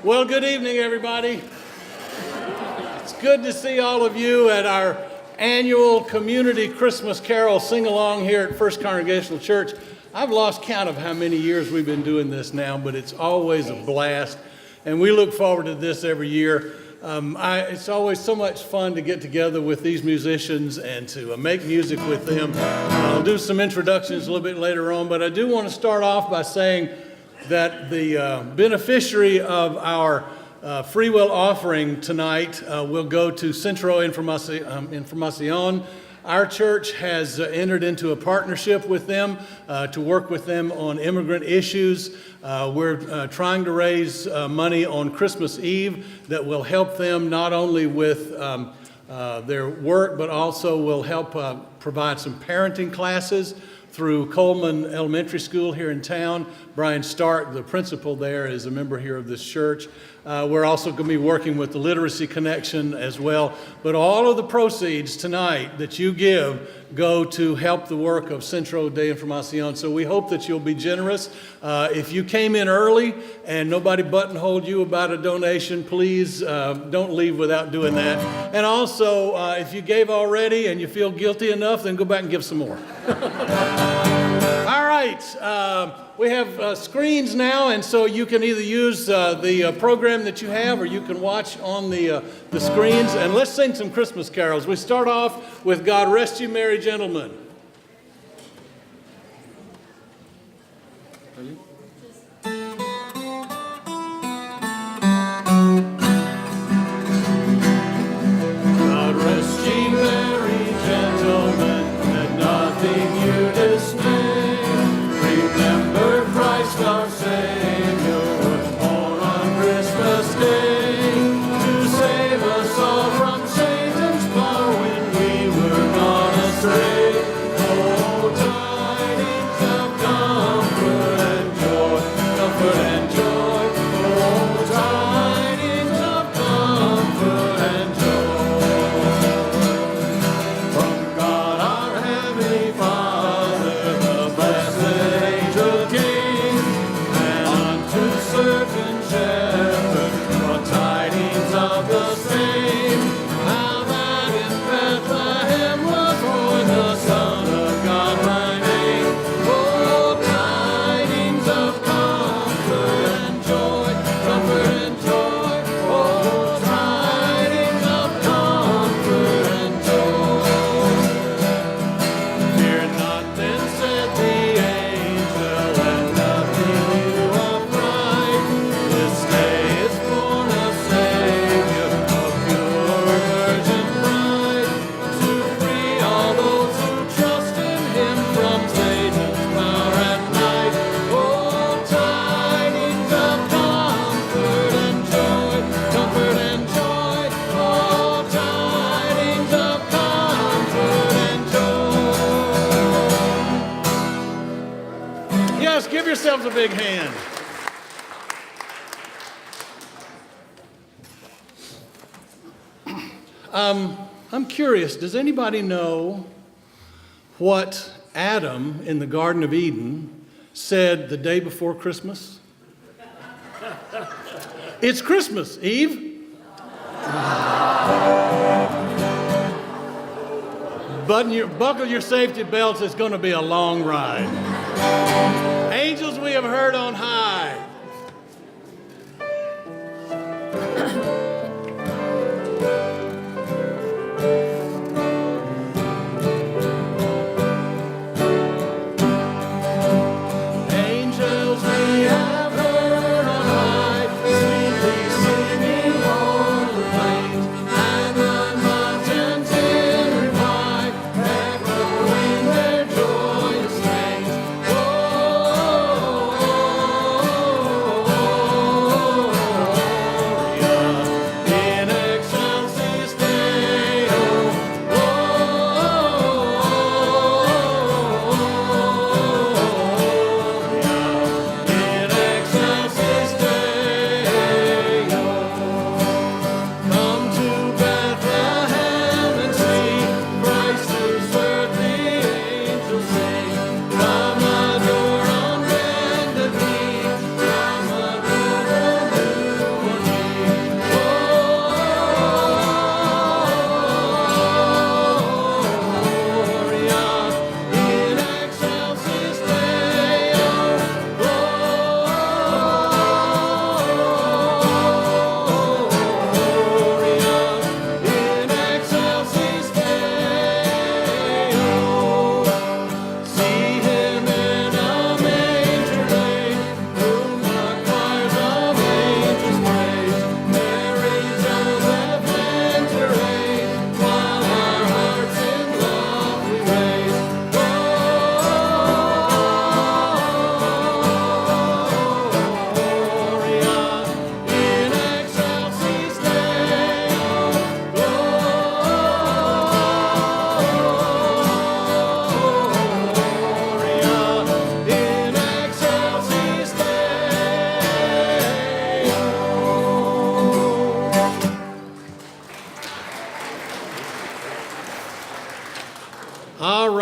Well, good evening, everybody. It's good to see all of you at our annual community Christmas carol sing-along here at First Congregational Church. I've lost count of how many years we've been doing this now, but it's always a blast, and we look forward to this every year. It's always so much fun to get together with these musicians and to make music with them. I'll do some introductions a little bit later on, but I do want to start off by saying that the beneficiary of our free will offering tonight will go to Centro Información. Our church has entered into a partnership with them to work with them on immigrant issues. We're trying to raise money on Christmas Eve that will help them not only with their work, but also will help provide some parenting classes through Coleman Elementary School here in town. Brian Stark, the principal there, is a member here of this church. We're also going to be working with the Literacy Connection as well. But all of the proceeds tonight that you give go to help the work of Centro de Información. So we hope that you'll be generous. If you came in early and nobody buttonholed you about a donation, please don't leave without doing that. And also, if you gave already and you feel guilty enough, then go back and give some more. All right. We have screens now, and so you can either use the program that you have, or you can watch on the screens. And let's sing some Christmas carols. We start off with God Rest You Merry Gentlemen. God rest ye merry gentlemen, and nothing you dismay. Remember Christ our Savior was born on Christmas Day to save us all from Satan's power when we were gone astray. Oh, tidings of comfort and joy, comfort and joy. Oh, tidings of comfort and joy. From God our Heavenly Father, the blessed angel came, and unto certain shepherds brought tidings of the same, how that in Bethlehem was born the Son of God by name. Oh, tidings of comfort and joy, comfort and joy. Oh, tidings of comfort and joy. Fear not, then said the angel, and nothing you affright. This day is born a Savior, a pure virgin bride, to free all those who trust in Him from Satan's power and night. Oh, tidings of comfort and joy, comfort and joy. Oh, tidings of comfort and joy. Yes, give yourselves a big hand. I'm curious, does anybody know what Adam in the Garden of Eden said the day before Christmas? It's Christmas Eve. Buckle your safety belts, it's going to be a long ride. Angels we have heard on high. Angels we have heard on high, sweetly singing o'er the plains, and the mountains in reply, echoing their joyous strains. Oh,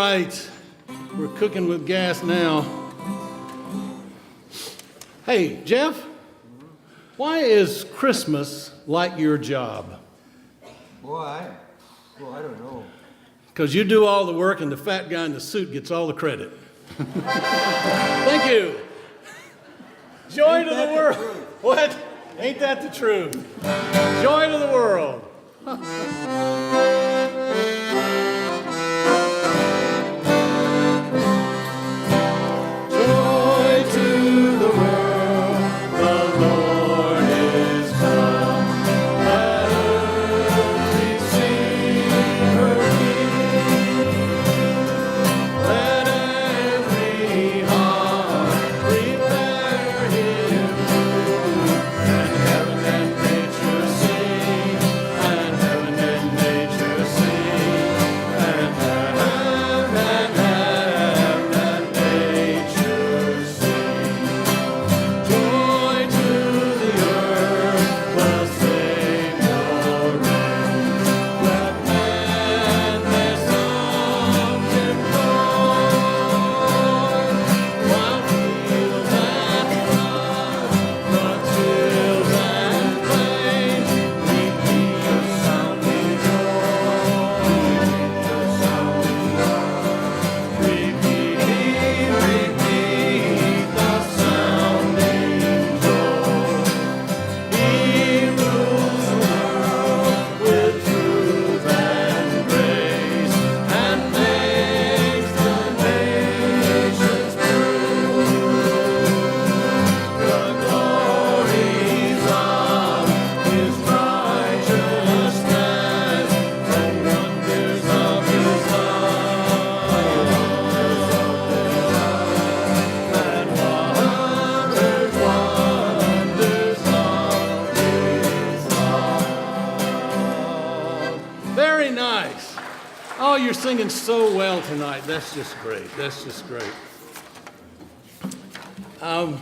right. We're cooking with gas now. Hey, Jeff, why is Christmas like your job? I don't know. Because you do all the work and the fat guy in the suit gets all the credit. Thank you. Joy to the world. What? Ain't that the truth? Joy to the world. Joy to the world, the Lord is come. Let earth receive her King. Let every heart prepare Him room. And heaven and nature sing, and heaven and nature sing, and heaven and nature sing. Joy to the earth, the Savior reigns. Let men their songs employ, while fields and floods, hills and plains, repeat the sounding joy, the sounding joy. Repeat the sounding joy. He rules the world with truth and grace, and makes the nations prove the glories of His righteousness, the wonders of His love, and wonders of His love. Very nice. Oh, you're singing so well tonight. That's just great. That's just great. A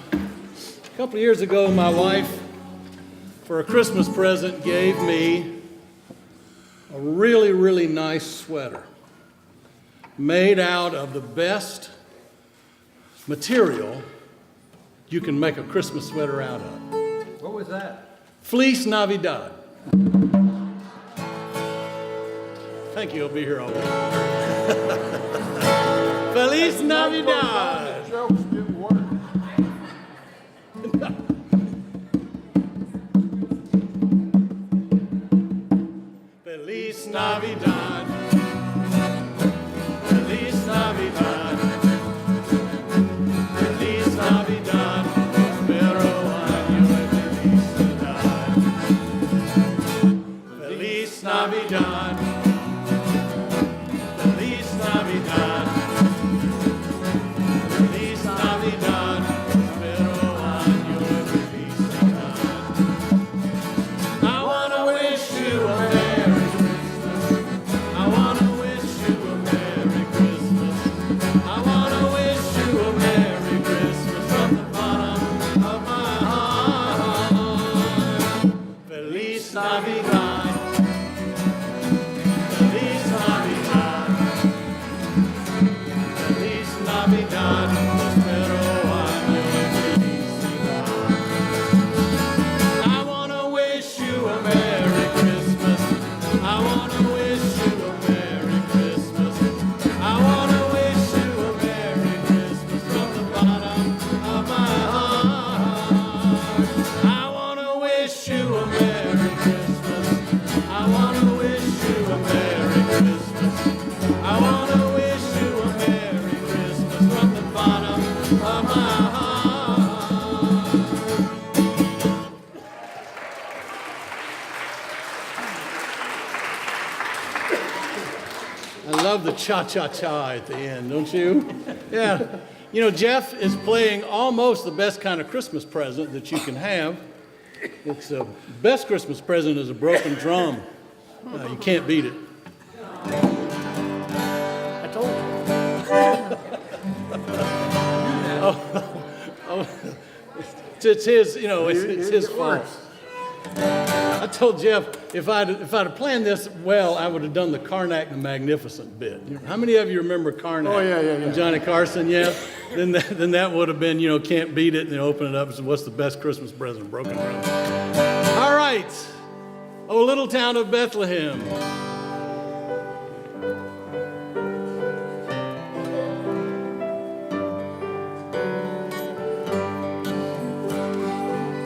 couple of years ago, my wife, for a Christmas present, gave me a really, really nice sweater made out of the best material you can make a Christmas sweater out of. What was that? Fleece Navidad. Thank you. I'll be here all day. Feliz Navidad. Jokes didn't work. Feliz Navidad. Feliz Navidad. Feliz Navidad. Prospero año y felicidad. Feliz Navidad. Feliz Navidad. Feliz Navidad. Prospero año y felicidad. I want to wish you a Merry Christmas. I want to wish you a Merry Christmas. I want to wish you a Merry Christmas from the bottom of my heart. Feliz Navidad. Feliz Navidad. Feliz Navidad. Prospero año y felicidad. I want to wish you a Merry Christmas. I want to wish you a Merry Christmas. I want to wish you a Merry Christmas from the bottom of my heart. I want to wish you a Merry Christmas. I want to wish you a Merry Christmas. I want to wish you a Merry Christmas from the bottom of my heart. I love the cha-cha-cha at the end, don't you? Yeah. You know, Jeff is playing almost the best kind of Christmas present that you can have. It's the best Christmas present is a broken drum. You can't beat it. I told you. Oh, it's his, you know, it's his fault. I told Jeff if I'd have planned this well, I would have done the Karnak the Magnificent bit. How many of you remember Karnak? Oh, yeah. And Johnny Carson, yeah. then that would have been, can't beat it, and then open it up and say, what's the best Christmas present? Broken Rose. All right. Oh, little town of Bethlehem.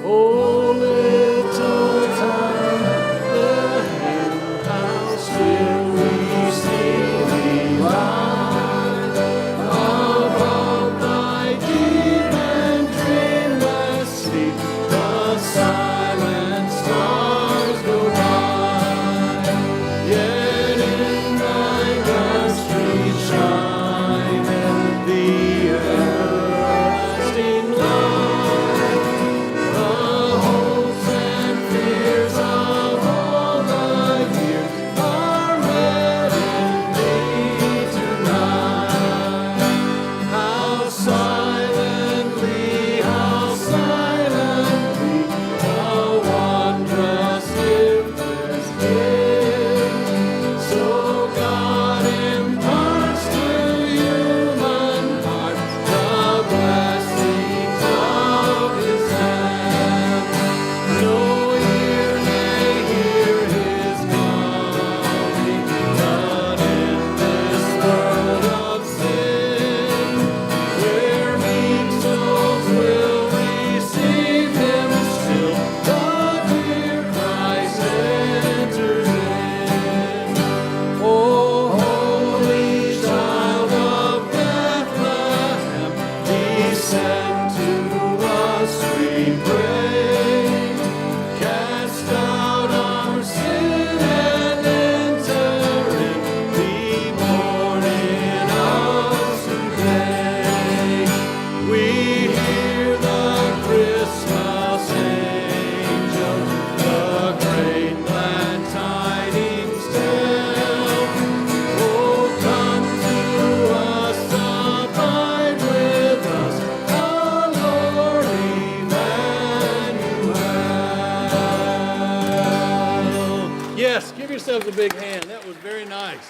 Oh, little town of Bethlehem, how still we see thee lie above thy deep and dreamless sleep. The silent stars go by, yet in thy vestry shineth the everlasting light. The hopes and fears of all the years are met in thee tonight. How silently, the wondrous gift is given. So God imparts to human heart the blessings of His hand. No ear may hear His calling, but in this world of sin, where meek souls will receive Him still, the dear Christ enters in. Oh, holy child of Bethlehem, descend to us, we pray. Cast out our sin and enter in. Be born in us today. We hear the Christmas angel, the great glad tidings tell. Oh, come to us, abide with us, our Lord Emmanuel. Yes, give yourselves a big hand. That was very nice.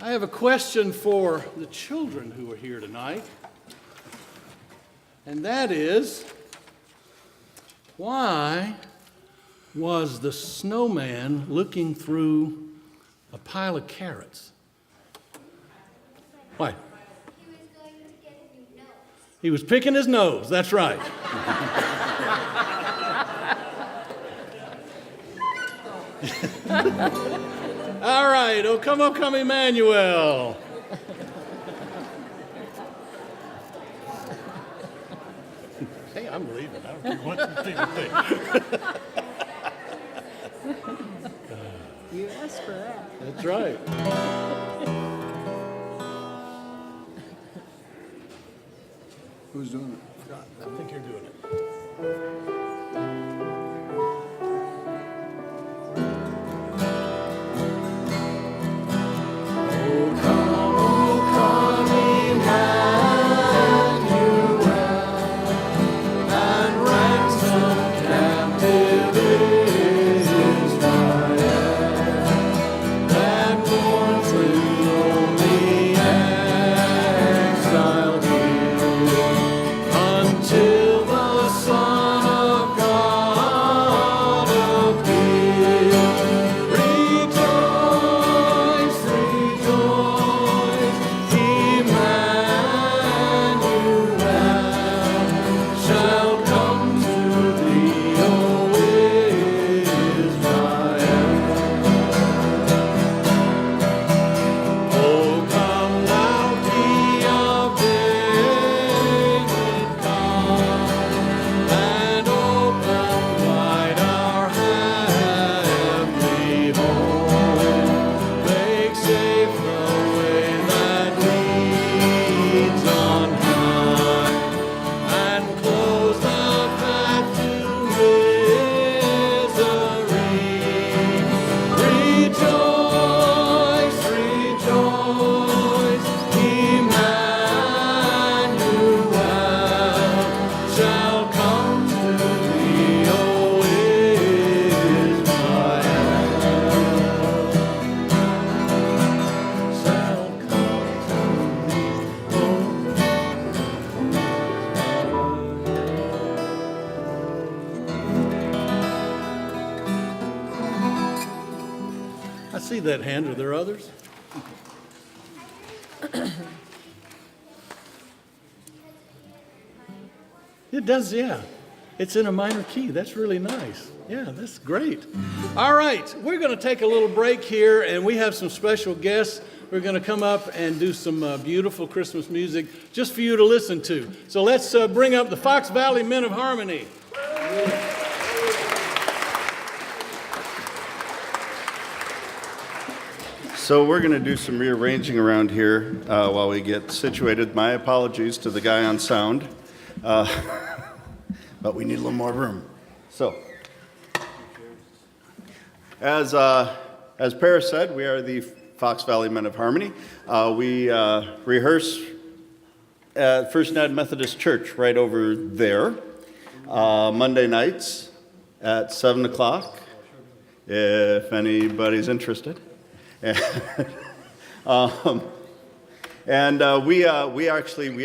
I have a question for the children who are here tonight, and that is, why was the snowman looking through a pile of carrots? Why? He was going to get a new nose. He was picking his nose, that's right. All right, oh come Emmanuel. Hey, I'm leaving. I don't care what you people think. You asked for that. That's right. Who's doing it? I think you're doing it. see that hand. Are there others? It does, yeah. It's in a minor key. That's really nice. Yeah, that's great. All right, we're going to take a little break here, and we have some special guests. We're going to come up and do some beautiful Christmas music just for you to listen to. So let's bring up the Fox Valley Men of Harmony. So we're going to do some rearranging around here while we get situated. My apologies to the guy on sound, but we need a little more room. So, as Paris said, we are the Fox Valley Men of Harmony. We rehearse at First United Methodist Church right over there, Monday nights at 7 o'clock, if anybody's interested. We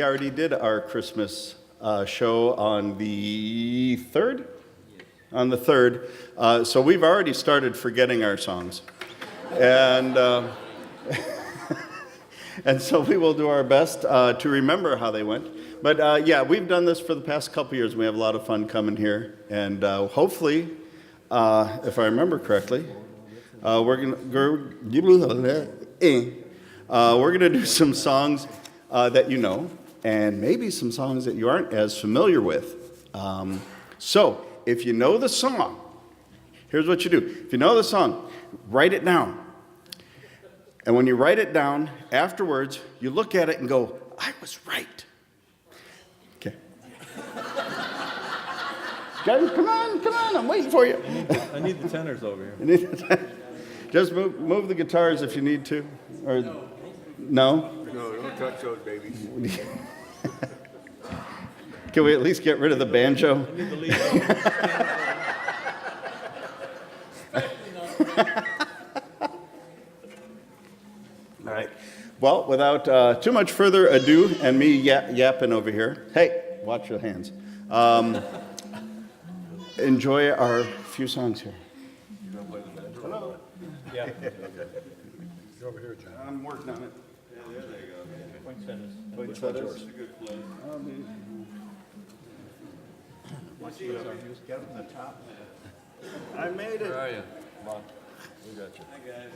already did our Christmas show on the 3rd? On the 3rd. So we've already started forgetting our songs. And and so we will do our best to remember how they went. But yeah, we've done this for the past couple years. We have a lot of fun coming here. And hopefully, if I remember correctly, we're gonna do some songs that you know, and maybe some songs that you aren't as familiar with. So, if you know the song, here's what you do. If you know the song, write it down. And when you write it down, afterwards, you look at it and go, I was right. Okay. Guys, come on, I'm waiting for you. I need the tenors over here. Just move the guitars if you need to. Or no? No, don't touch those babies. Can we at least get rid of the banjo? I need the lead. All right. Well, without too much further ado and me yapping over here. Hey, watch your hands. Enjoy our few songs here. Hello. Yeah. You're over here, John. I'm working on it. Yeah, there you go. Which one's yours? A good place. Get up from the top. I made it. Where are you? Come on. We got you. Hi, guys.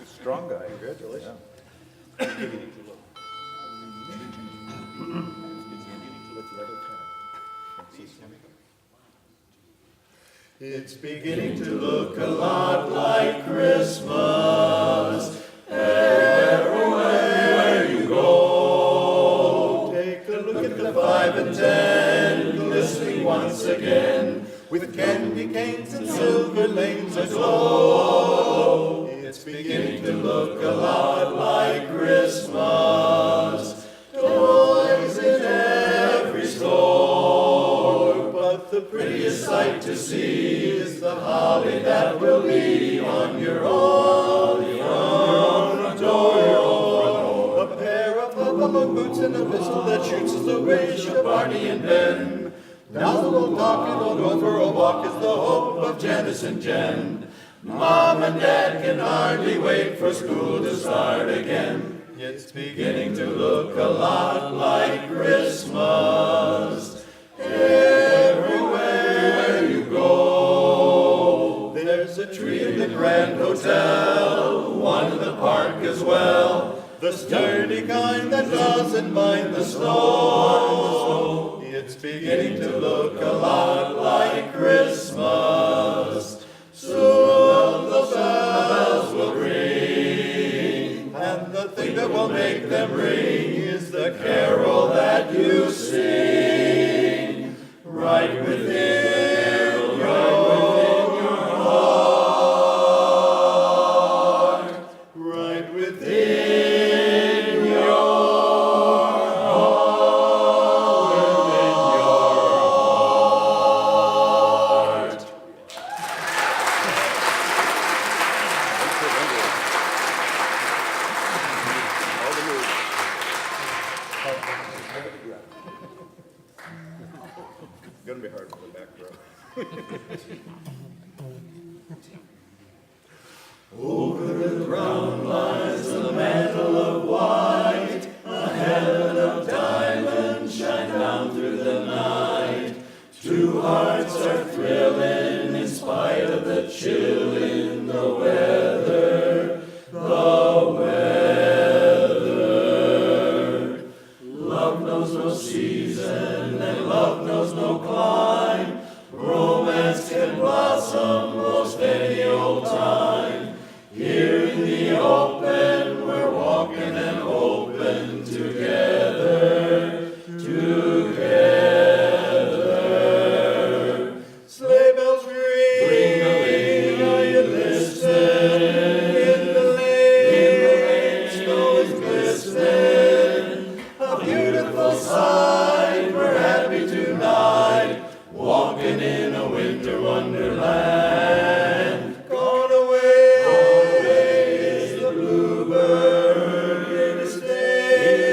Strong guy. Congratulations. With the other pen. It's beginning to look a lot like Christmas. Everywhere you go, take a look at the 5 and 10, glistening once again, with candy canes and silver lanes aglow. It's beginning to look a lot like Christmas. Toys in every store, but the prettiest sight to see is the holly that will be on your own front door. A pair of hop-along boots and a pistol that shoots is the wish of Barney and Ben. Now we'll talk and we'll go for a walk is the hope of Janice and Jen. Mom and Dad can hardly wait for school to start again. It's beginning to look a lot like Christmas. Everywhere you go, there's a tree in the Grand Hotel, one in the park as well, the sturdy kind that doesn't mind the snow. It's beginning to look a lot like Christmas. Soon the bells will ring, and the thing that will make them ring is the carol that you sing right within your heart, right within your heart. Gonna be hard for the back row. Over the ground lies the mantle of white, a heaven of diamonds shine down through the night. Two hearts are thrilling in spite of the chill in the weather. The weather. Love knows no season and love knows no clime. Romance can blossom most any old time. Here in the open, we're walking and open together, together. Sleigh bells ring, are you listening? In the lane, snow is glistening. A beautiful sight, we're happy tonight, walking in a winter wonderland. Gone away is the bluebird, here to stay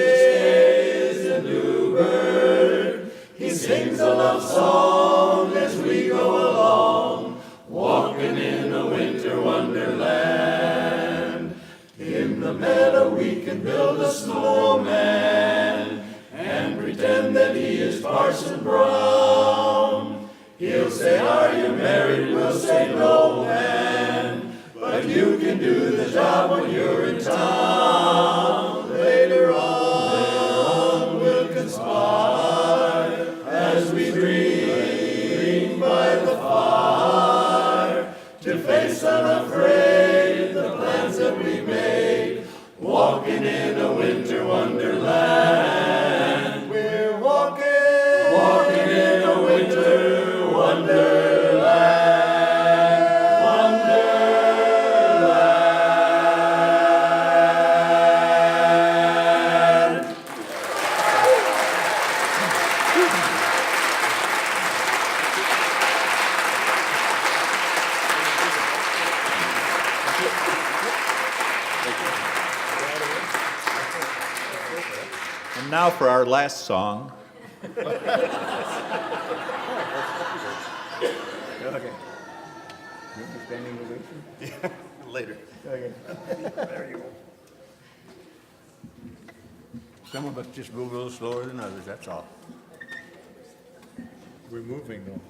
is the new bird. He sings a love song as we go along, walking in a winter wonderland. In the meadow we can build a snowman and pretend that he is Parson Brown. He'll say, are you married? We'll say, no, man. But you can do the job when you're in town. Later on, we'll conspire as we dream by the fire to face unafraid the plans that we made, walking in a winter wonderland. We're walking in a winter wonderland, wonderland. And now for our last song. Okay. Standing ovation? Yeah, later. Okay. There you go. Some of us just move a little slower than others, that's all. We're moving though.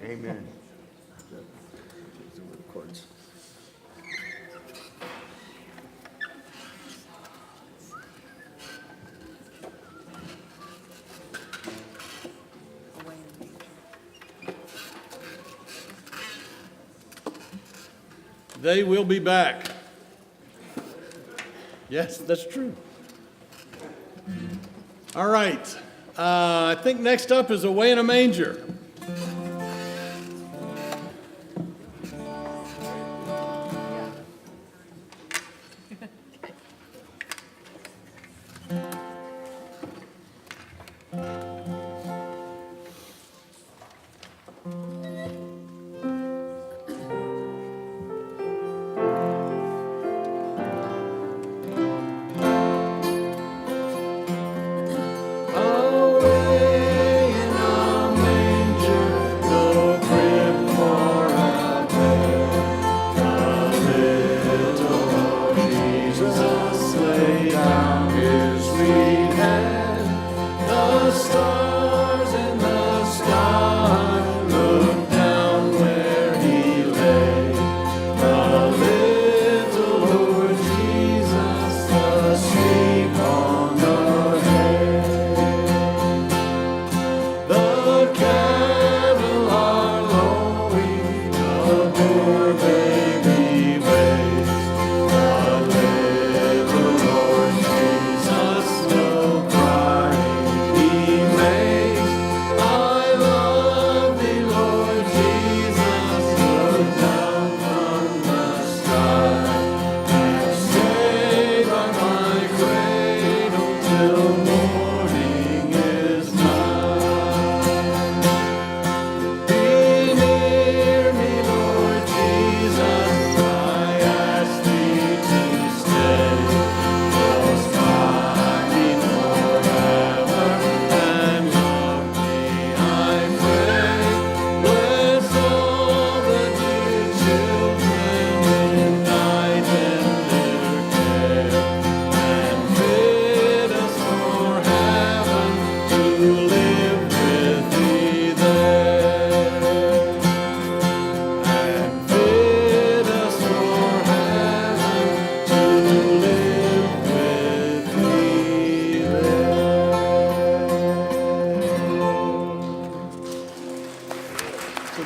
Amen. Chords. They will be back. Yes, that's true. All right. I think next up is Away in a Manger.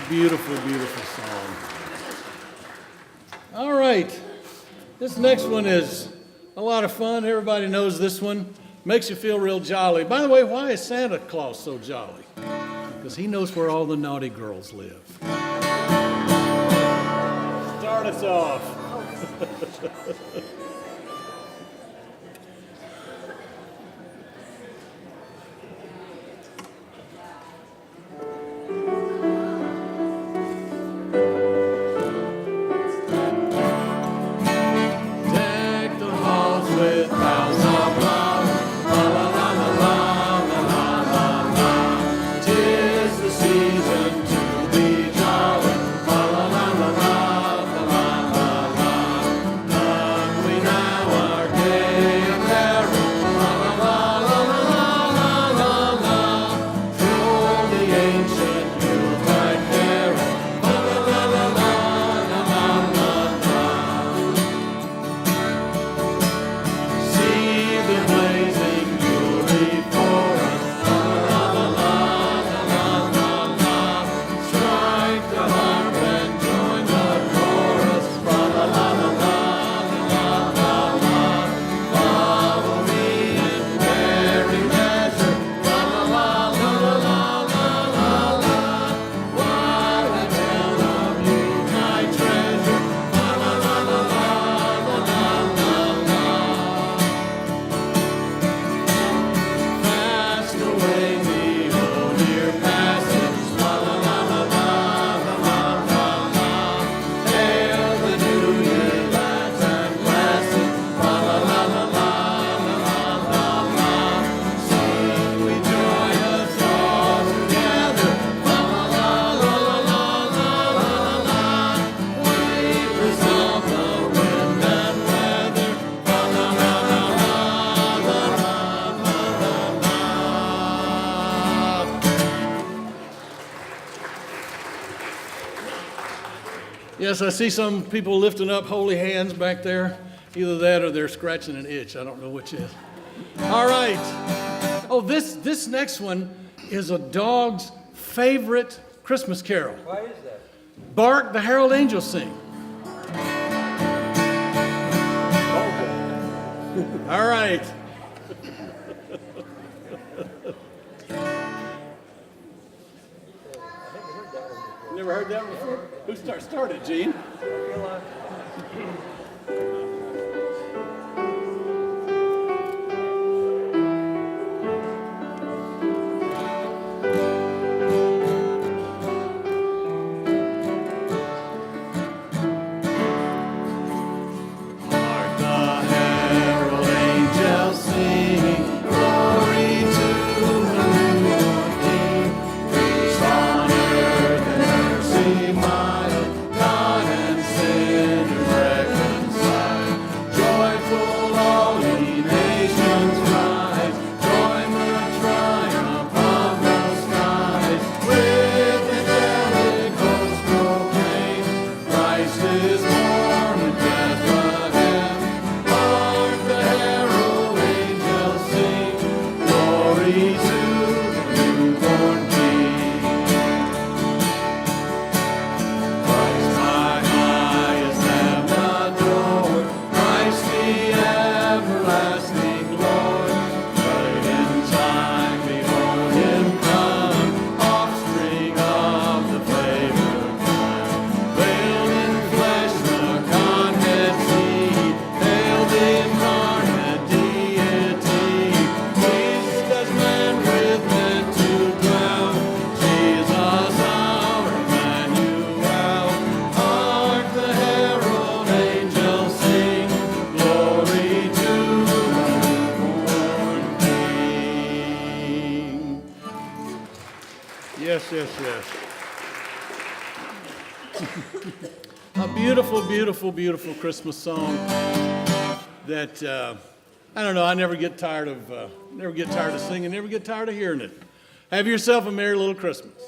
Beautiful, beautiful song. All right. This next one is a lot of fun. Everybody knows this one. Makes you feel real jolly. By the way, why is Santa Claus so jolly? Because he knows where all the naughty girls live. Start us off. Yes, I see some people lifting up holy hands back there. Either that or they're scratching an itch. I don't know which is. All right. Oh, this next one is a dog's favorite Christmas carol. Why is that? Bark, the herald angels sing. All right. Never heard that before? Who started, Gene? Yes. A beautiful, beautiful, beautiful Christmas song that I don't know. I never get tired of singing. Never get tired of hearing it. Have yourself a merry little Christmas.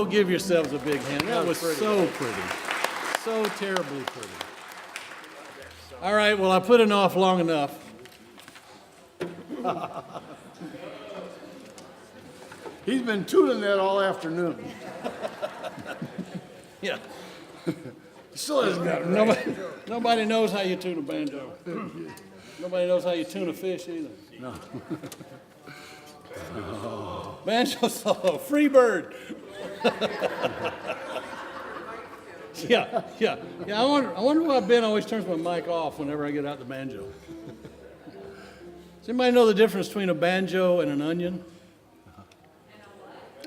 Give yourselves a big hand. That was so pretty. So terribly pretty. All right, well, I put it off long enough. He's been tuning that all afternoon. Yeah. Still hasn't got it right. Nobody knows how you tune a banjo. Nobody knows how you tune a fish either. No. Banjo solo, free bird. Yeah. I wonder why Ben always turns my mic off whenever I get out the banjo. Does anybody know the difference between a banjo and an onion?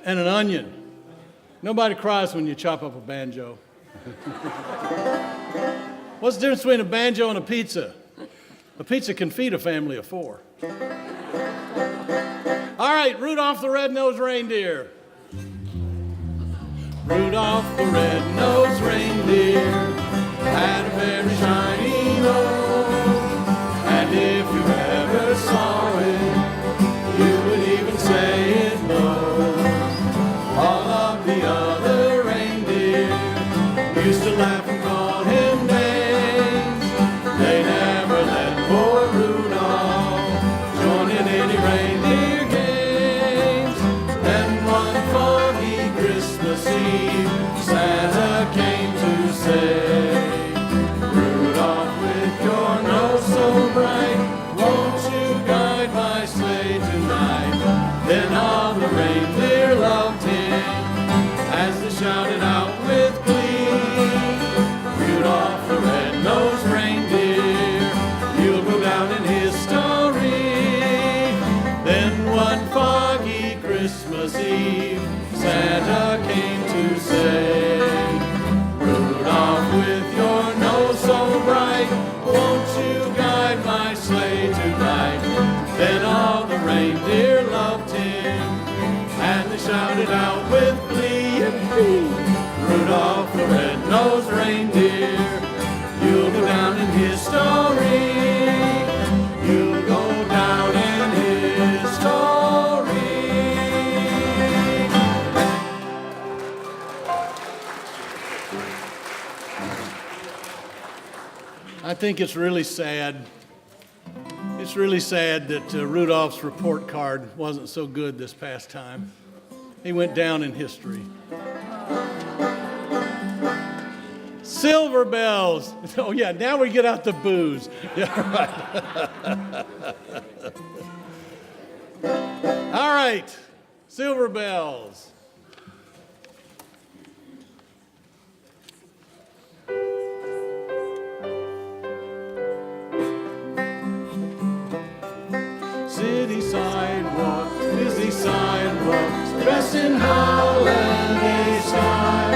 And an onion. Nobody cries when you chop up a banjo. What's the difference between a banjo and a pizza? A pizza can feed a family of 4. All right, Rudolph the Red-Nosed Reindeer. Rudolph the red-nosed reindeer had a very shiny nose, and if you ever saw it, you would even say it glows. All of the other reindeer used to laugh and call him names. They never let poor Rudolph join in any reindeer games. Then one foggy Christmas Eve, Santa came to say, Rudolph, with your nose so bright, won't you guide my sleigh tonight? Then all the reindeer loved him as they shouted out with glee, Rudolph the red-nosed reindeer, you'll go down in history. Then one foggy Christmas Eve, Santa came to say, Rudolph, with your nose so bright, won't you guide my sleigh tonight? Then all the reindeer loved him, and they shouted out with glee and boo, Rudolph the red-nosed reindeer, you'll go down in history. You'll go down in history. I think it's really sad. It's really sad that Rudolph's report card wasn't so good this past time. He went down in history. Silver bells. Oh yeah, now we get out the booze. Yeah, right. All right, silver bells. City sidewalk, busy sidewalks, dressed in holiday style.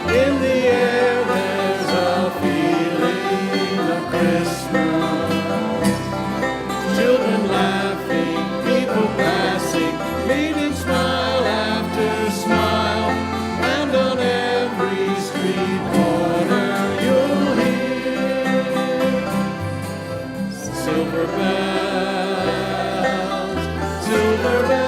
In the air there's a feeling of Christmas. Children laughing, people passing, meeting smile after smile. And on every street corner you'll hear silver bells, silver bells.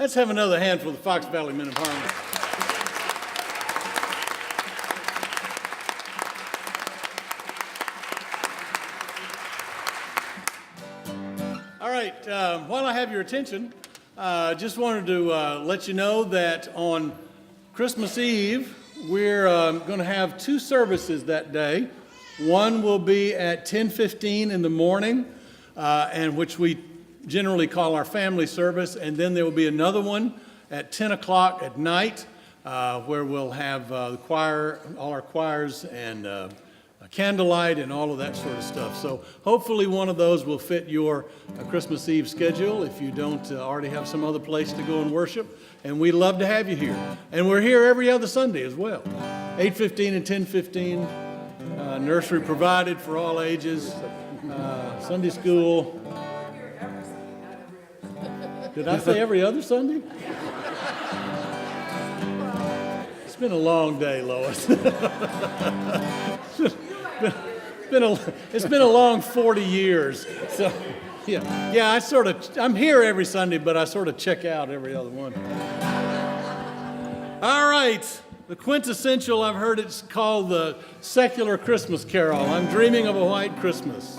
Let's have another hand for the Fox Valley Men of Harmony. All right, while I have your attention, just wanted to let you know that on Christmas Eve, we're going to have two services that day. One will be at 10:15 in the morning, and which we generally call our family service, and then there will be another one at 10 o'clock at night, where we'll have the choir, all our choirs, and candlelight and all of that sort of stuff. So hopefully one of those will fit your Christmas Eve schedule if you don't already have some other place to go and worship. And we'd love to have you here. And we're here every other Sunday as well. 8:15 and 10:15. Nursery provided for all ages. Sunday school. Did I say every other Sunday? It's been a long day, Lois. It's been a long 40 years. So, yeah, I'm here every Sunday, but I sort of check out every other one. All right, the quintessential, I've heard it's called the secular Christmas carol. I'm dreaming of a white Christmas.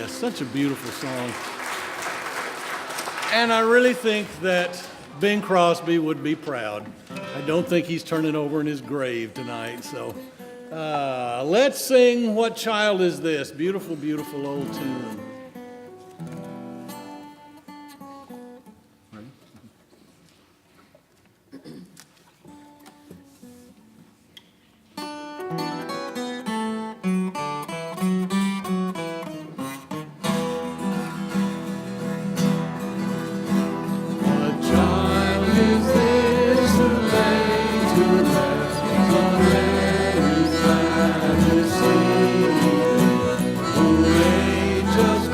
Such a beautiful song. And I really think that Bing Crosby would be proud. I don't think he's turning over in his grave tonight. So let's sing What Child Is This? Beautiful, beautiful old tune. Just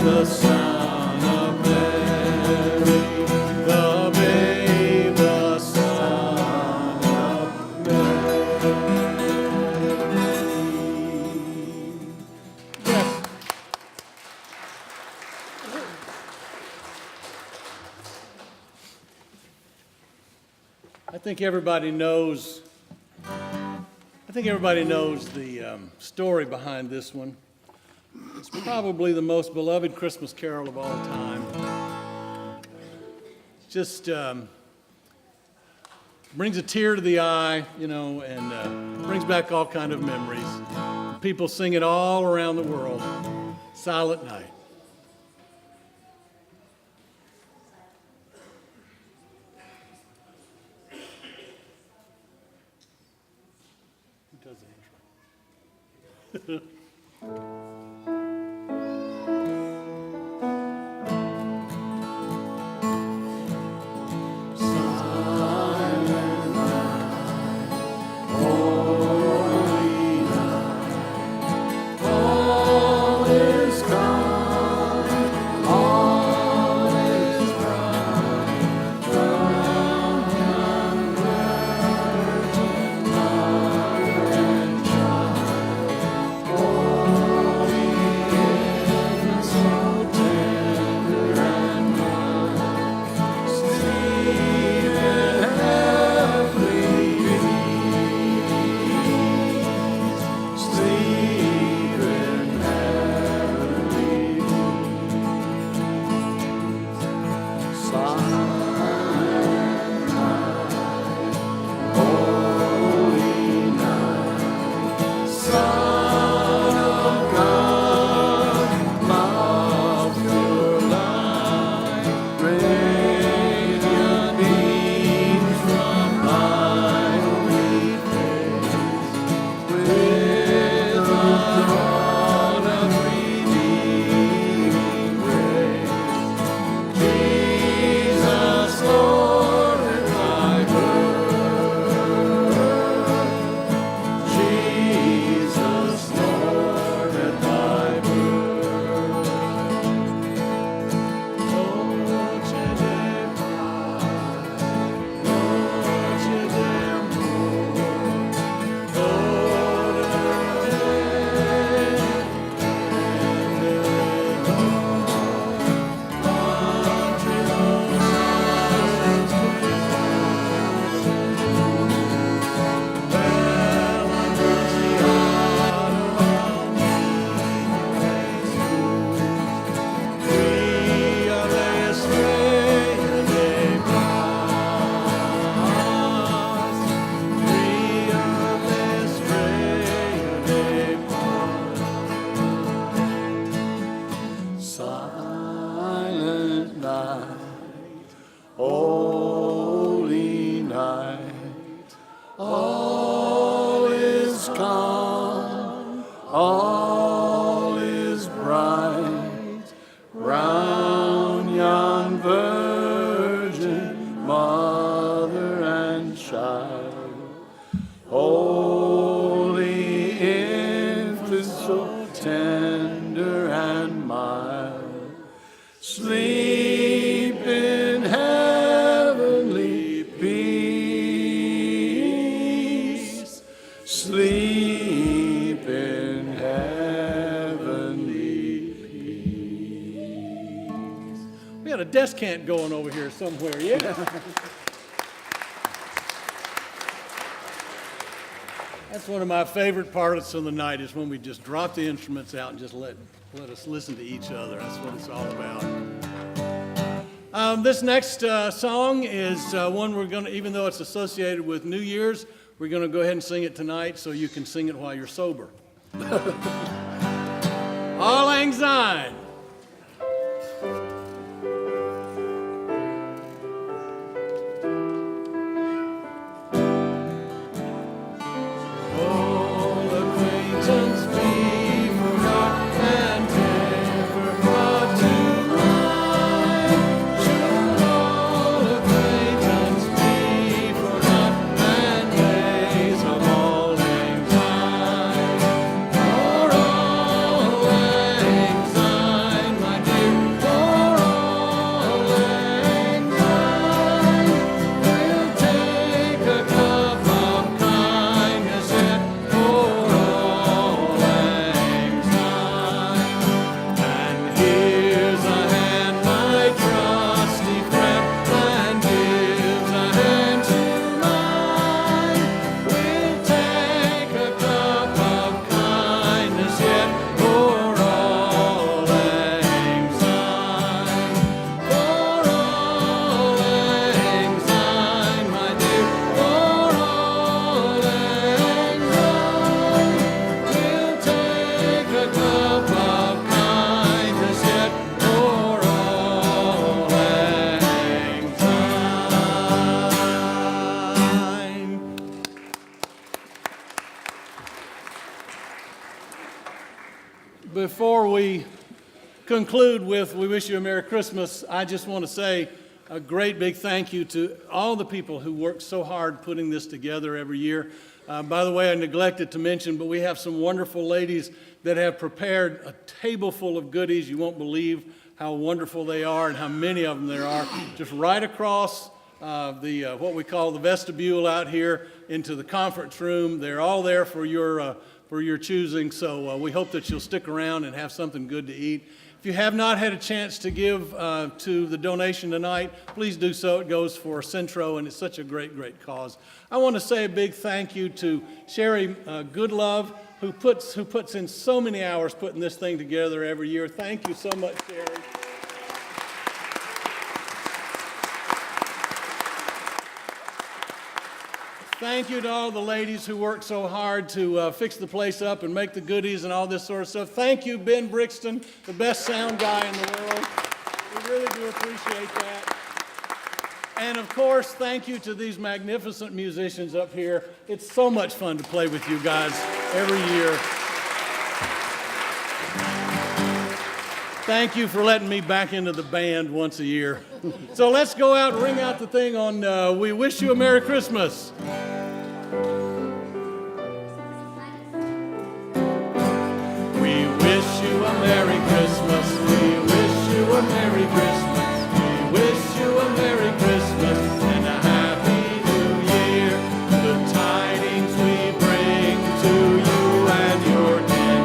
the Son of Mary, the babe, the Son of Mary. Yes. I think everybody knows. I think everybody knows the story behind this one. It's probably the most beloved Christmas carol of all time. Just brings a tear to the eye, you know, and brings back all kind of memories. People sing it all around the world. Silent Night. Who does the intro? Holy night, all is calm, all is bright, round yon virgin, mother and child. Holy infant, so tender and mild, sleep in heavenly peace. Sleep in heavenly peace. We got a descant going over here somewhere, yeah. That's one of my favorite parts of the night is when we just drop the instruments out and just let us listen to each other. That's what it's all about. This next song is one we're going to, even though it's associated with New Year's, we're going to go ahead and sing it tonight so you can sing it while you're sober. All Lang Syne. For all conclude with We Wish You a Merry Christmas, I just want to say a great big thank you to all the people who work so hard putting this together every year. By the way, I neglected to mention, but we have some wonderful ladies that have prepared a table full of goodies. You won't believe how wonderful they are and how many of them there are. Just right across what we call the vestibule out here into the conference room. They're all there for your choosing, so we hope that you'll stick around and have something good to eat. If you have not had a chance to give to the donation tonight, please do so. It goes for Centro, and it's such a great, great cause. I want to say a big thank you to Sherry Goodlove, who puts in so many hours putting this thing together every year. Thank you so much, Sherry. Thank you to all the ladies who work so hard to fix the place up and make the goodies and all this sort of stuff. Thank you, Ben Brixton, the best sound guy in the world. We really do appreciate that. And of course, thank you to these magnificent musicians up here. It's so much fun to play with you guys every year. Thank you for letting me back into the band once a year. So let's go out and ring out the thing on We Wish You a Merry Christmas. We wish you a Merry Christmas. We wish you a Merry Christmas. We wish you a Merry Christmas and a Happy New Year. The tidings we bring to you and your kin.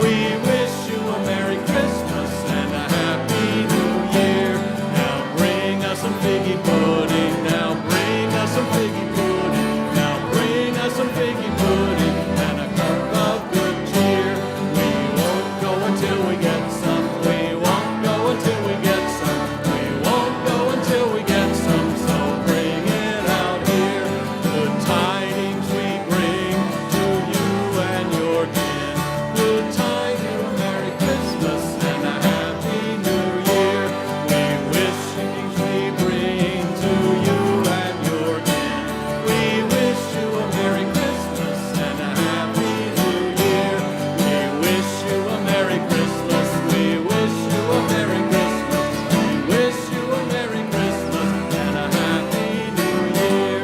We wish you a Merry Christmas and a Happy New Year. Now bring us some figgy pudding. Now bring us some figgy pudding. Now bring us some figgy pudding and a cup of good cheer. We won't go until we get some. We won't go until we get some. We won't go until we get some. So bring it out here. The tidings we bring to you and your kin. The tidings of Merry Christmas and a Happy New Year. We wish we bring to you and your kin. We wish you a Merry Christmas and a Happy New Year. We wish you a Merry Christmas. We wish you a Merry Christmas. We wish you a Merry Christmas and a Happy New Year.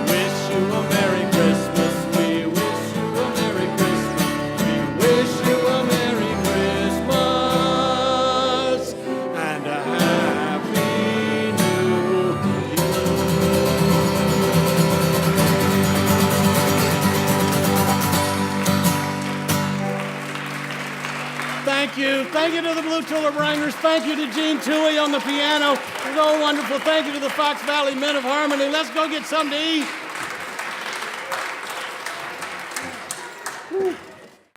We wish you a Merry Christmas. We wish you a Merry Christmas. We wish you a Merry Christmas and a Happy New Year. Thank you. Thank you to the Blue Tulip Ringers. Thank you to Gene Toohey on the piano. So wonderful. Thank you to the Fox Valley Men of Harmony. Let's go get something to eat.